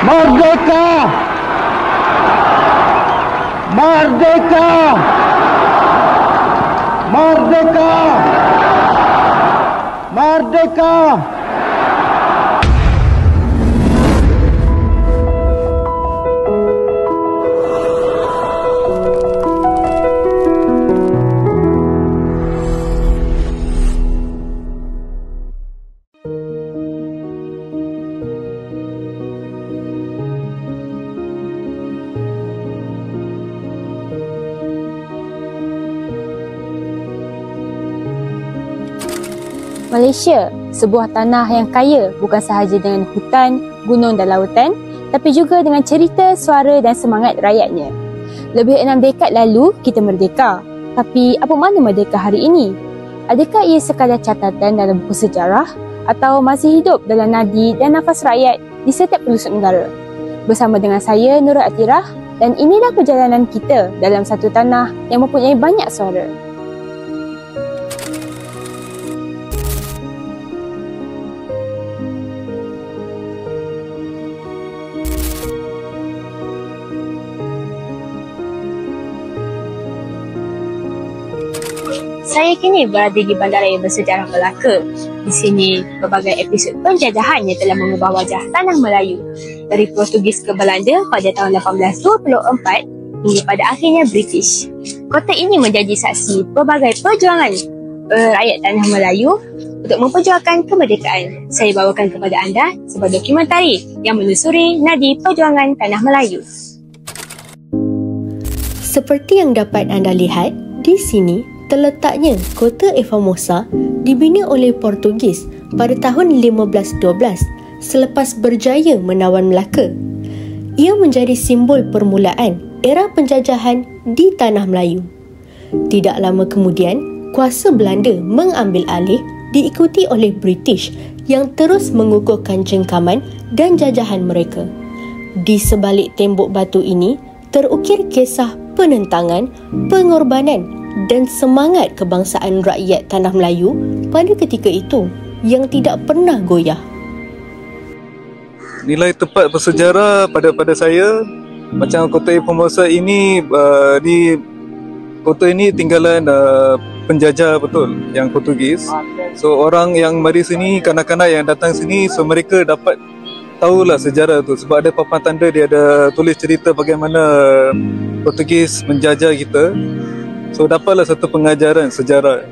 Merdeka! Merdeka! Merdeka! Merdeka! Malaysia, sebuah tanah yang kaya bukan sahaja dengan hutan, gunung dan lautan, tapi juga dengan cerita, suara dan semangat rakyatnya. Lebih 6 dekad lalu, kita merdeka. Tapi apa makna merdeka hari ini? Adakah ia sekadar catatan dalam buku sejarah atau masih hidup dalam nadi dan nafas rakyat di setiap pelosok negara? Bersama dengan saya, Nurul Atirah, dan inilah perjalanan kita dalam satu tanah yang mempunyai banyak suara. Saya kini berada di Bandaraya Bersejarah Melaka. Di sini, berbagai episod penjajahan yang telah mengubah wajah tanah Melayu. Dari Portugis ke Belanda pada tahun 1824 hingga pada akhirnya British. Kota ini menjadi saksi berbagai perjuangan rakyat tanah Melayu untuk memperjuangkan kemerdekaan. Saya bawakan kepada anda sebuah dokumentari yang menelusuri nadi perjuangan tanah Melayu. Seperti yang dapat anda lihat, di sini terletaknya kota Formosa dibina oleh Portugis pada tahun 1512 selepas berjaya menawan Melaka. Ia menjadi simbol permulaan era penjajahan di tanah Melayu. Tidak lama kemudian, kuasa Belanda mengambil alih diikuti oleh British yang terus mengukuhkan jengkaman dan jajahan mereka. Di sebalik tembok batu ini terukir kisah penentangan, pengorbanan dan semangat kebangsaan rakyat tanah Melayu pada ketika itu yang tidak pernah goyah. Nilai tempat bersejarah pada saya, macam kota Formosa ini, di kota ini tinggalan penjajah betul yang Portugis. So orang yang mari sini, kanak-kanak yang datang sini, so mereka dapat tahulah sejarah tu sebab ada papan tanda, dia ada tulis cerita bagaimana Portugis menjajah kita. So dapatlah satu pengajaran sejarah.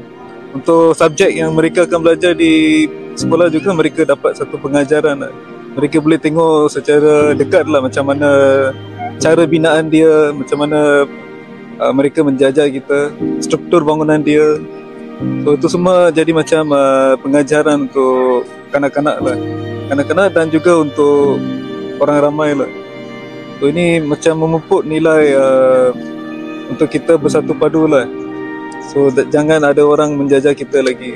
Untuk subjek yang mereka akan belajar di sekolah juga, mereka dapat satu pengajaran lah. Mereka boleh tengok secara dekat lah macam mana cara binaan dia, macam mana mereka menjajah kita, struktur bangunan dia. So itu semua jadi macam pengajaran untuk kanak-kanak lah. Kanak-kanak dan juga untuk orang ramai lah. So ini macam memupuk nilai untuk kita bersatu padu lah. So jangan ada orang menjajah kita lagi.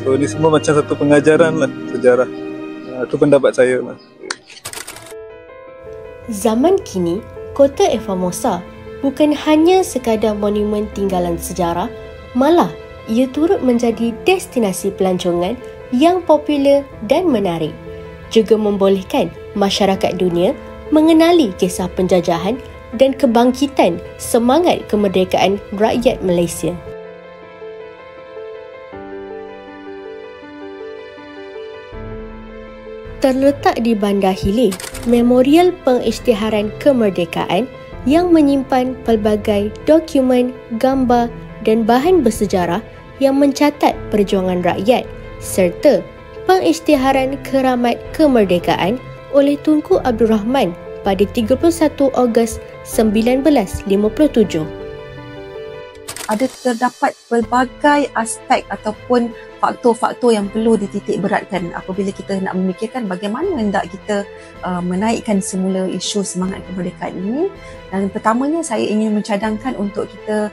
So ini semua macam satu pengajaran lah sejarah. Itu pendapat saya lah. Zaman kini, kota Formosa bukan hanya sekadar monumen tinggalan sejarah, malah ia turut menjadi destinasi pelancongan yang popular dan menarik. Juga membolehkan masyarakat dunia mengenali kisah penjajahan dan kebangkitan semangat kemerdekaan rakyat Malaysia. Terletak di Bandar Hilir, Memorial Pengisytiharan Kemerdekaan yang menyimpan pelbagai dokumen, gambar dan bahan bersejarah yang mencatat perjuangan rakyat serta pengisytiharan keramat kemerdekaan oleh Tunku Abdul Rahman pada 31 Ogos 1957. Ada terdapat pelbagai aspek ataupun faktor-faktor yang perlu dititik beratkan apabila kita nak memikirkan bagaimana hendak kita menaikkan semula isu semangat kemerdekaan ini. Dan pertamanya saya ingin mencadangkan untuk kita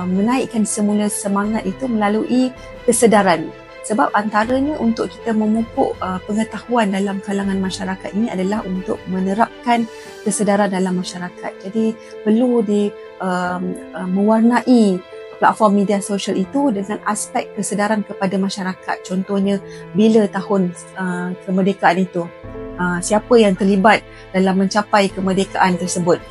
menaikkan semula semangat itu melalui kesedaran. Sebab antaranya untuk kita memupuk pengetahuan dalam kalangan masyarakat ini adalah untuk menerapkan kesedaran dalam masyarakat. Jadi perlu mewarnai platform media sosial itu dengan aspek kesedaran kepada masyarakat. Contohnya bila tahun kemerdekaan itu. siapa yang terlibat dalam mencapai kemerdekaan tersebut.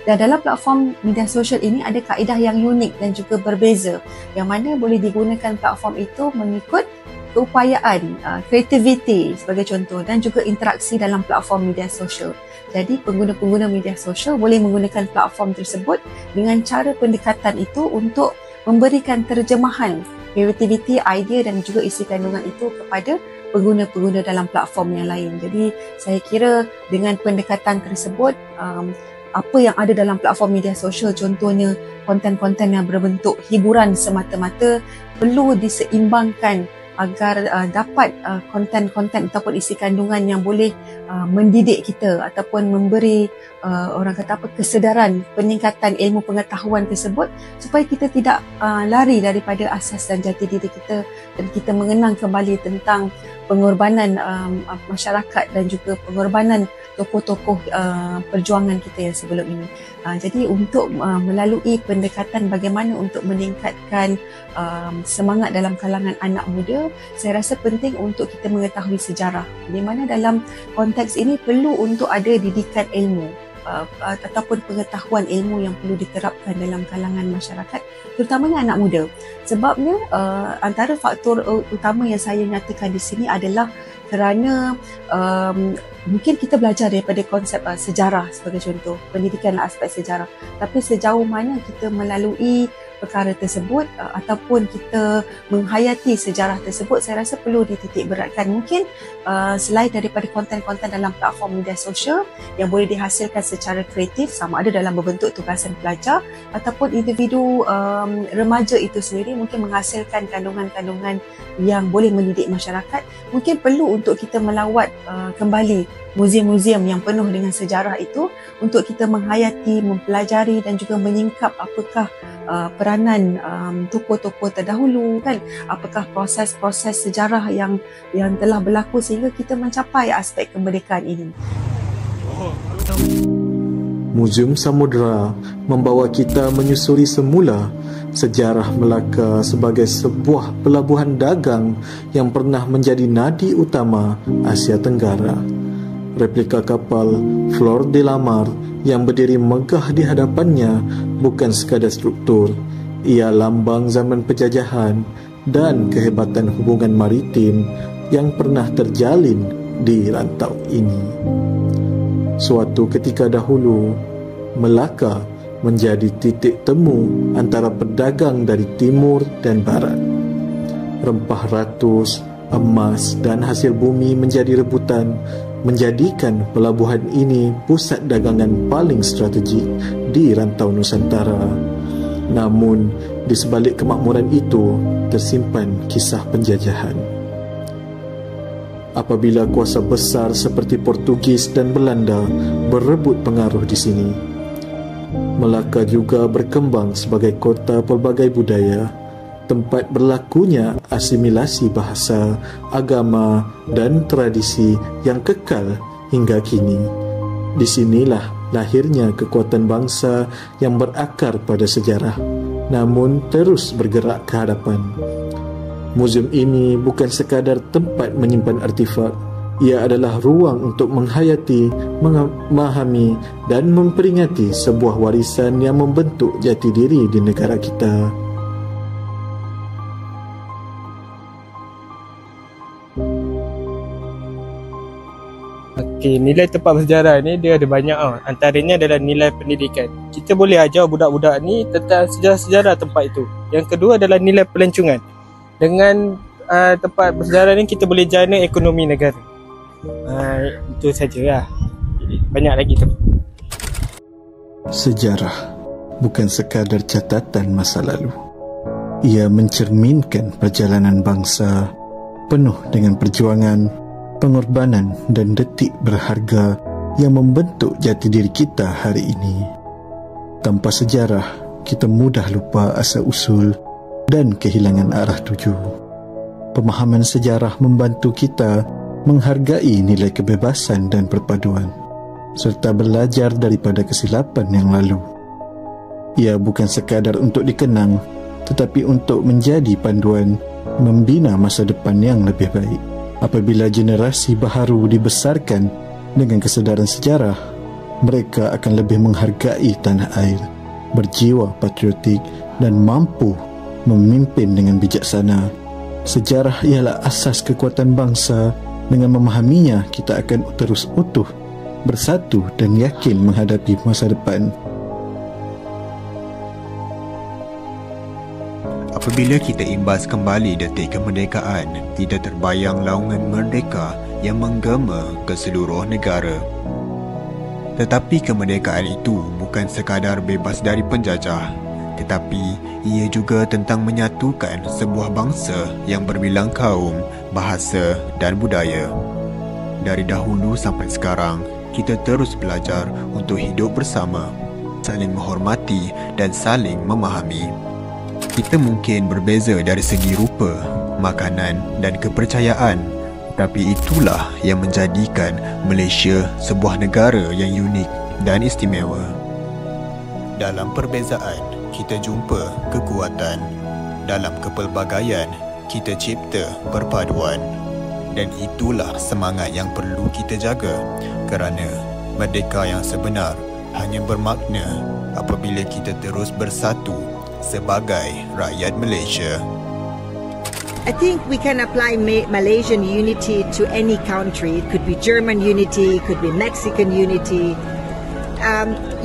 Dan dalam platform media sosial ini ada kaedah yang unik dan juga berbeza, yang mana boleh digunakan platform itu mengikut keupayaan, kreativiti sebagai contoh, dan juga interaksi dalam platform media sosial. Jadi pengguna-pengguna media sosial boleh menggunakan platform tersebut dengan cara pendekatan itu untuk memberikan terjemahan kreativiti, idea dan juga isi kandungan itu kepada pengguna-pengguna dalam platform yang lain. Jadi saya kira dengan pendekatan tersebut, apa yang ada dalam platform media sosial, contohnya konten-konten yang berbentuk hiburan semata-mata, perlu diseimbangkan agar dapat konten-konten ataupun isi kandungan yang boleh mendidik kita ataupun memberi orang kata apa, kesedaran, peningkatan ilmu pengetahuan tersebut, supaya kita tidak lari daripada asas dan jati diri kita, dan kita mengenang kembali tentang pengorbanan masyarakat dan juga pengorbanan tokoh-tokoh perjuangan kita yang sebelum ini. Jadi untuk melalui pendekatan bagaimana untuk meningkatkan semangat dalam kalangan anak muda, saya rasa penting untuk kita mengetahui sejarah, di mana dalam konteks ini perlu untuk ada didikan ilmu ataupun pengetahuan ilmu yang perlu diterapkan dalam kalangan masyarakat, terutamanya anak muda. Sebabnya antara faktor utama yang saya nyatakan di sini adalah kerana mungkin kita belajar daripada konsep sejarah sebagai contoh, pendidikan aspek sejarah, tapi sejauh mana kita melalui perkara tersebut ataupun kita menghayati sejarah tersebut, saya rasa perlu dititik beratkan. Mungkin selain daripada konten-konten dalam platform media sosial yang boleh dihasilkan secara kreatif, sama ada dalam berbentuk tugasan pelajar ataupun individu remaja itu sendiri mungkin menghasilkan kandungan-kandungan yang boleh mendidik masyarakat, mungkin perlu untuk kita melawat kembali muzium-muzium yang penuh dengan sejarah itu untuk kita menghayati, mempelajari dan juga menyingkap apakah peranan tokoh-tokoh terdahulu, kan, apakah proses-proses sejarah yang telah berlaku sehingga kita mencapai aspek kemerdekaan ini. Muzium Samudera membawa kita menyusuri semula sejarah Melaka sebagai sebuah pelabuhan dagang yang pernah menjadi nadi utama Asia Tenggara. Replika kapal Flor de la Mar yang berdiri megah di hadapannya bukan sekadar struktur, ia lambang zaman penjajahan dan kehebatan hubungan maritim yang pernah terjalin di rantau ini. Suatu ketika dahulu, Melaka menjadi titik temu antara pedagang dari timur dan barat. Rempah ratus, emas dan hasil bumi menjadi rebutan, menjadikan pelabuhan ini pusat dagangan paling strategik di rantau Nusantara. Namun, di sebalik kemakmuran itu tersimpan kisah penjajahan. Apabila kuasa besar seperti Portugis dan Belanda berebut pengaruh di sini, Melaka juga berkembang sebagai kota pelbagai budaya, tempat berlakunya asimilasi bahasa, agama dan tradisi yang kekal hingga kini. Di sinilah lahirnya kekuatan bangsa yang berakar pada sejarah, namun terus bergerak ke hadapan. Muzium ini bukan sekadar tempat menyimpan artifak, ia adalah ruang untuk menghayati, memahami dan memperingati sebuah warisan yang membentuk jati diri di negara kita. Okey, nilai tempat bersejarah ni dia ada banyak antaranya adalah nilai pendidikan. Kita boleh ajar budak-budak ni tentang sejarah-sejarah tempat itu. Yang kedua adalah nilai pelancongan. Dengan tempat bersejarah ni kita boleh jana ekonomi negara. Itu sajalah. Banyak lagi tu. Sejarah bukan sekadar catatan masa lalu. Ia mencerminkan perjalanan bangsa penuh dengan perjuangan, pengorbanan dan detik berharga yang membentuk jati diri kita hari ini. Tanpa sejarah, kita mudah lupa asal-usul dan kehilangan arah tuju. Pemahaman sejarah membantu kita menghargai nilai kebebasan dan perpaduan, serta belajar daripada kesilapan yang lalu. Ia bukan sekadar untuk dikenang, tetapi untuk menjadi panduan membina masa depan yang lebih baik. Apabila generasi baharu dibesarkan dengan kesedaran sejarah, mereka akan lebih menghargai tanah air, berjiwa patriotik dan mampu memimpin dengan bijaksana. Sejarah ialah asas kekuatan bangsa. Dengan memahaminya, kita akan terus utuh, bersatu dan yakin menghadapi masa depan. Apabila kita imbas kembali detik kemerdekaan, tidak terbayang laungan merdeka yang menggema ke seluruh negara. Tetapi kemerdekaan itu bukan sekadar bebas dari penjajah, tetapi ia juga tentang menyatukan sebuah bangsa yang berbilang kaum, bahasa dan budaya. Dari dahulu sampai sekarang, kita terus belajar untuk hidup bersama, saling menghormati dan saling memahami. Kita mungkin berbeza dari segi rupa, makanan dan kepercayaan, tapi itulah yang menjadikan Malaysia sebuah negara yang unik dan istimewa. Dalam perbezaan, kita jumpa kekuatan. Dalam kepelbagaian, kita cipta perpaduan. Dan itulah semangat yang perlu kita jaga, kerana merdeka yang sebenar hanya bermakna apabila kita terus bersatu sebagai rakyat Malaysia. I think we can apply Malaysian unity to any country. It could be German unity, it could be Mexican unity.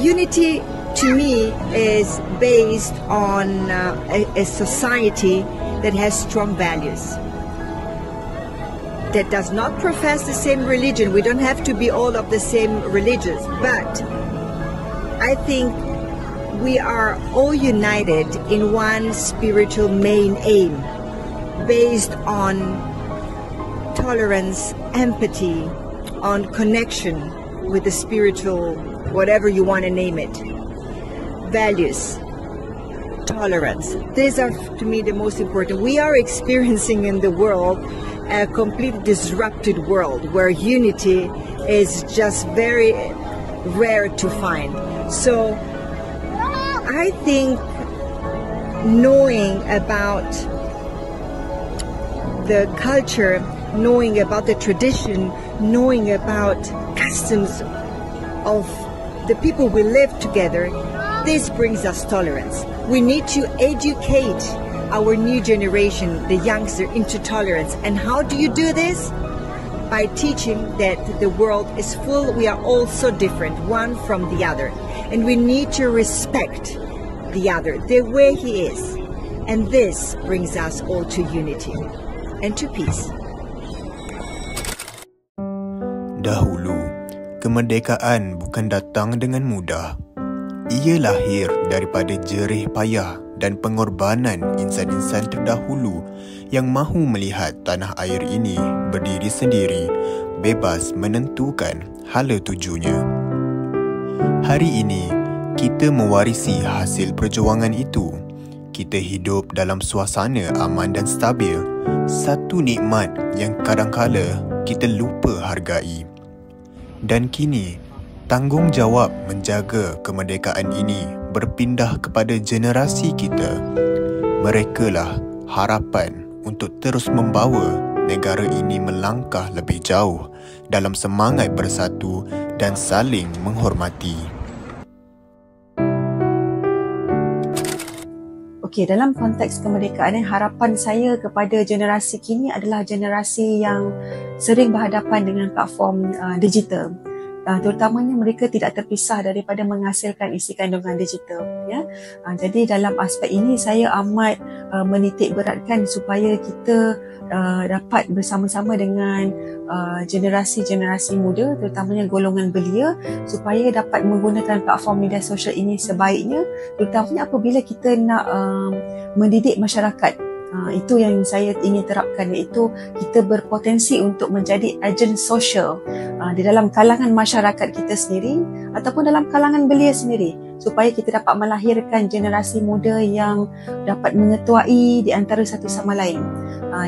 Unity to me is based on a society that has strong values, that does not profess the same religion. We don't have to be all of the same religions, but I think we are all united in one spiritual main aim, based on tolerance, empathy, on connection with the spiritual, whatever you want to name it. Values, tolerance. These are, to me, the most important. We are experiencing in the world a completely disrupted world where unity is just very rare to find. So I think knowing about the culture, knowing about the tradition, knowing about customs of the people we live together, this brings us tolerance. We need to educate our new generation, the youngster, into tolerance. And how do you do this? By teaching that the world is full, we are all so different, one from the other. And we need to respect the other, the way he is. And this brings us all to unity and to peace. Dahulu, kemerdekaan bukan datang dengan mudah. Ia lahir daripada jerih payah dan pengorbanan insan-insan terdahulu yang mahu melihat tanah air ini berdiri sendiri, bebas menentukan hala tujunya. Hari ini, kita mewarisi hasil perjuangan itu. Kita hidup dalam suasana aman dan stabil, satu nikmat yang kadangkala kita lupa hargai. Dan kini, tanggungjawab menjaga kemerdekaan ini berpindah kepada generasi kita. Merekalah harapan untuk terus membawa negara ini melangkah lebih jauh dalam semangat bersatu dan saling menghormati. Okey, dalam konteks kemerdekaan, harapan saya kepada generasi kini adalah generasi yang sering berhadapan dengan platform digital. Terutamanya mereka tidak terpisah daripada menghasilkan isi kandungan digital, ya. Jadi dalam aspek ini saya amat menitik beratkan supaya kita dapat bersama-sama dengan generasi-generasi muda, terutamanya golongan belia, supaya dapat menggunakan platform media sosial ini sebaiknya, terutamanya apabila kita nak mendidik masyarakat. Itu yang saya ingin terapkan, iaitu kita berpotensi untuk menjadi agen sosial di dalam kalangan masyarakat kita sendiri ataupun dalam kalangan belia sendiri, supaya kita dapat melahirkan generasi muda yang dapat mengetuai di antara satu sama lain,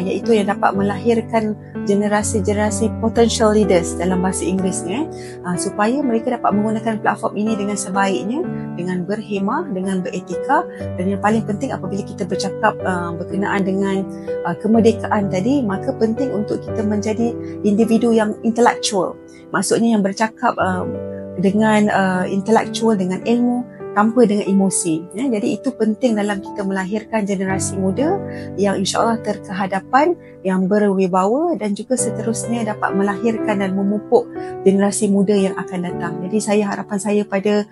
iaitu yang dapat melahirkan generasi-generasi potential leaders dalam bahasa Inggerisnya, supaya mereka dapat menggunakan platform ini dengan sebaiknya, dengan berhemah, dengan beretika, dan yang paling penting apabila kita bercakap berkenaan dengan kemerdekaan tadi, maka penting untuk kita menjadi individu yang intellectual, maksudnya yang bercakap dengan intellectual, dengan ilmu, tanpa dengan emosi. Jadi itu penting dalam kita melahirkan generasi muda yang insyaAllah terkehadapan, yang berwibawa, dan juga seterusnya dapat melahirkan dan memupuk generasi muda yang akan datang. Jadi harapan saya pada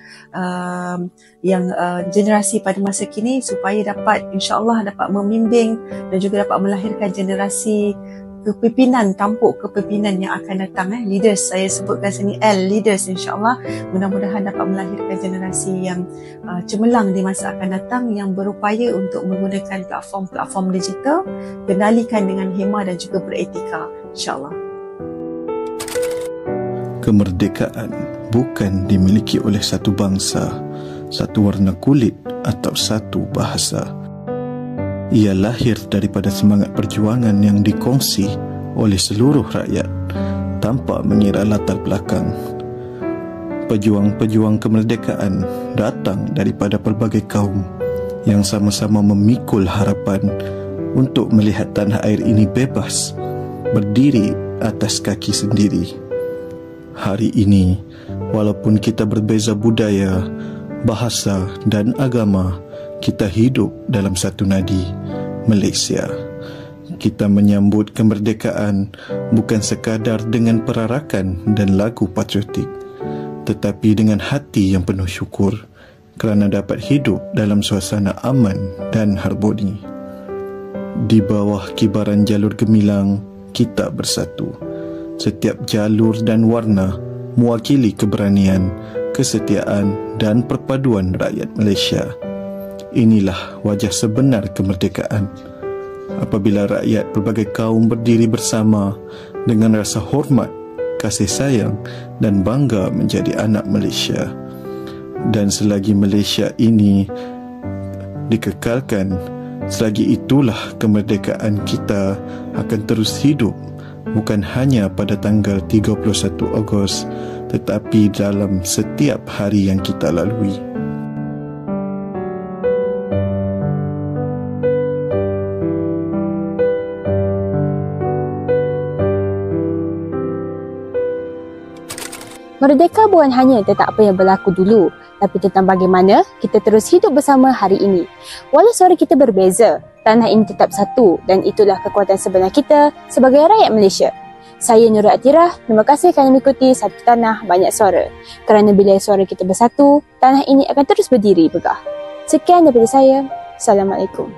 generasi pada masa kini supaya dapat insyaAllah dapat membimbing dan juga dapat melahirkan generasi kepimpinan, tampuk kepimpinan yang akan datang. Leaders, saya sebutkan sini leaders, insyaAllah mudah-mudahan dapat melahirkan generasi yang cemerlang di masa akan datang, yang berupaya untuk menggunakan platform digital, kendalikan dengan hemah dan juga beretika, insyaAllah. Kemerdekaan bukan dimiliki oleh satu bangsa, satu warna kulit atau satu bahasa. Ia lahir daripada semangat perjuangan yang dikongsi oleh seluruh rakyat tanpa mengira latar belakang. Pejuang-pejuang kemerdekaan datang daripada pelbagai kaum yang sama-sama memikul harapan untuk melihat tanah air ini bebas, berdiri atas kaki sendiri. Hari ini, walaupun kita berbeza budaya, bahasa dan agama, kita hidup dalam satu nadi, Malaysia. Kita menyambut kemerdekaan bukan sekadar dengan perarakan dan lagu patriotik, tetapi dengan hati yang penuh syukur kerana dapat hidup dalam suasana aman dan harmoni. Di bawah kibaran jalur gemilang, kita bersatu. Setiap jalur dan warna mewakili keberanian, kesetiaan dan perpaduan rakyat Malaysia. Inilah wajah sebenar kemerdekaan. Apabila rakyat pelbagai kaum berdiri bersama dengan rasa hormat, kasih sayang dan bangga menjadi anak Malaysia. Dan selagi Malaysia ini dikekalkan, selagi itulah kemerdekaan kita akan terus hidup, bukan hanya pada tanggal 31 Ogos, tetapi dalam setiap hari yang kita lalui. Merdeka bukan hanya tentang apa yang berlaku dulu, tapi tentang bagaimana kita terus hidup bersama hari ini. Walau suara kita berbeza, tanah ini tetap satu, dan itulah kekuatan sebenar kita sebagai rakyat Malaysia. Saya Nurul Atirah, terima kasih kerana mengikuti Satu Tanah Banyak Suara. Kerana bila suara kita bersatu, tanah ini akan terus berdiri megah. Sekian daripada saya. Assalamualaikum.